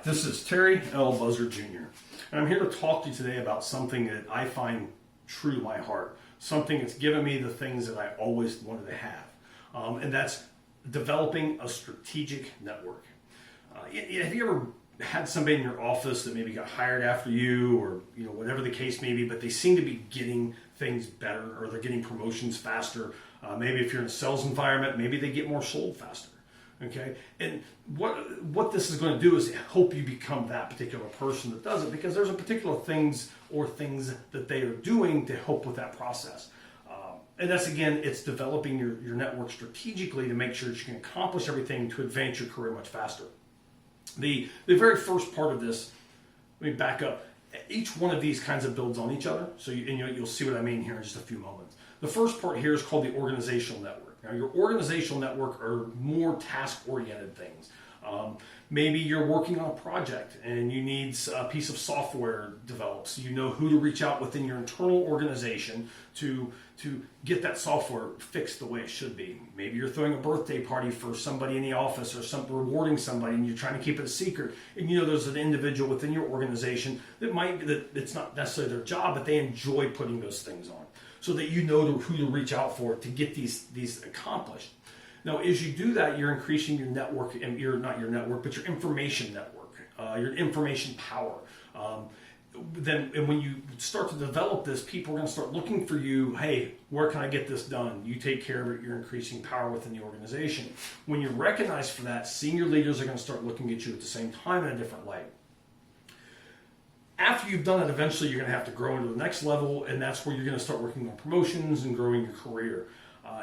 this is Terry L. Buzzard Jr. And I'm here to talk to you today about something that I find true to my heart, something that's given me the things that I always wanted to have, and that's developing a strategic network. Have you ever had somebody in your office that maybe got hired after you, or whatever the case may be, but they seem to be getting things better, or they're getting promotions faster? Maybe if you're in a sales environment, maybe they get more sold faster. Okay, and what this is going to do is help you become that particular person that does it, because there's a particular things that they are doing to help with that process. And that's, again, it's developing your network strategically to make sure that you can accomplish everything to advance your career much faster. The very first part of this, let me back up. Each one of these kinds of builds on each other, so you'll see what I mean here in just a few moments. The first part here is called the organizational network. Now, your organizational network are more task-oriented things. Maybe you're working on a project and you need a piece of software developed, so you know who to reach out within your internal organization to get that software fixed the way it should be. Maybe you're throwing a birthday party for somebody in the office, or rewarding somebody, and you're trying to keep it a secret. And there's an individual within your organization that it's not necessarily their job, but they enjoy putting those things on, so that you know who to reach out for to get these accomplished. Now, as you do that, you're increasing your network, and not your network, but your information network, your information power. And when you start to develop this, people are going to start looking for you. Hey, where can I get this done? You take care of it. You're increasing power within the organization. When you're recognized for that, senior leaders are going to start looking at you at the same time in a different light. After you've done it, eventually you're going to have to grow into the next level, and that's where you're going to start working on promotions and growing your career.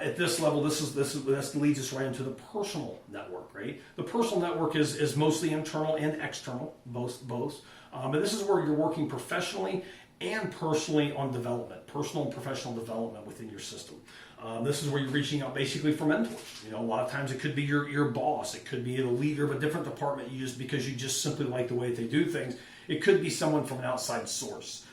At this level, this leads us right into the personal network, right? The personal network is mostly internal and external, both. But this is where you're working professionally and personally on development, personal and professional development within your system. This is where you're reaching out basically for mentors. A lot of times it could be your boss. It could be the leader of a different department you use because you just simply like the way they do things. It could be someone from an outside source.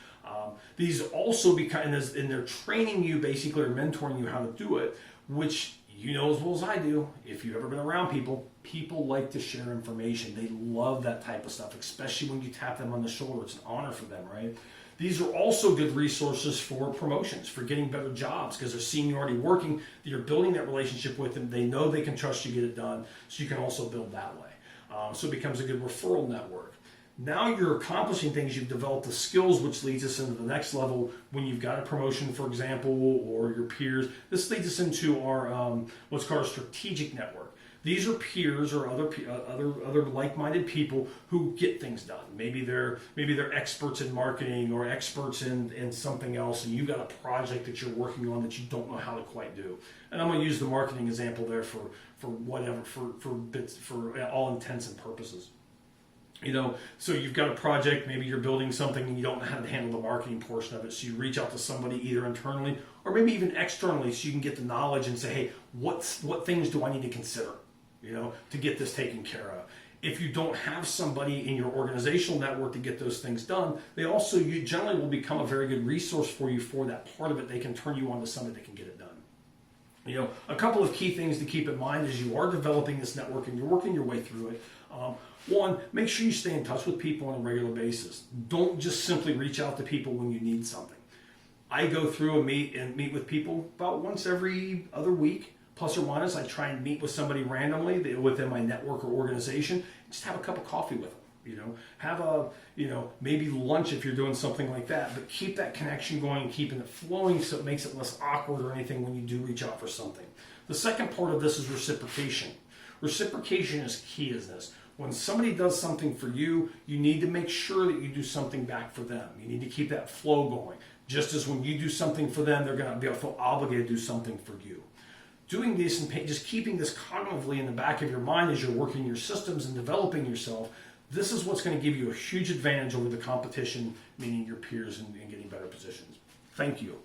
These also and they're training you basically, or mentoring you how to do it, which as well as I do. If you've ever been around people like to share information. They love that type of stuff, especially when you tap them on the shoulder. It's an honor for them, right? These are also good resources for promotions, for getting better jobs, because they're seeing you already working. You're building that relationship with them. They know they can trust you to get it done, so you can also build that way. So it becomes a good referral network. Now you're accomplishing things, you've developed the skills, which leads us into the next level. When you've got a promotion, for example, or your peers, this leads us into our what's called a strategic network. These are peers or other like-minded people who get things done. Maybe they're experts in marketing or experts in something else, and you've got a project that you're working on that you don't know how to quite do. And I'm going to use the marketing example there for all intents and purposes. So you've got a project, maybe you're building something and you don't know how to handle the marketing portion of it. So you reach out to somebody either internally or maybe even externally, so you can get the knowledge and say, hey, what things do I need to consider, to get this taken care of? If you don't have somebody in your organizational network to get those things done, you generally will become a very good resource for you for that part of it. They can turn you on to somebody that can get it done. A couple of key things to keep in mind as you are developing this network and you're working your way through it. One, make sure you stay in touch with people on a regular basis. Don't just simply reach out to people when you need something. I go through and meet with people about once every other week, plus or minus. I try and meet with somebody randomly within my network or organization. Just have a cup of coffee with them. Have maybe lunch if you're doing something like that. But keep that connection going and keeping it flowing, so it makes it less awkward or anything when you do reach out for something. The second part of this is reciprocation. Reciprocation is key in this. When somebody does something for you, you need to make sure that you do something back for them. You need to keep that flow going. Just as when you do something for them, they're going to be able to feel obligated to do something for you. Doing this and just keeping this cognitively in the back of your mind as you're working your systems and developing yourself, this is what's going to give you a huge advantage over the competition, meaning your peers, and getting better positions. Thank you.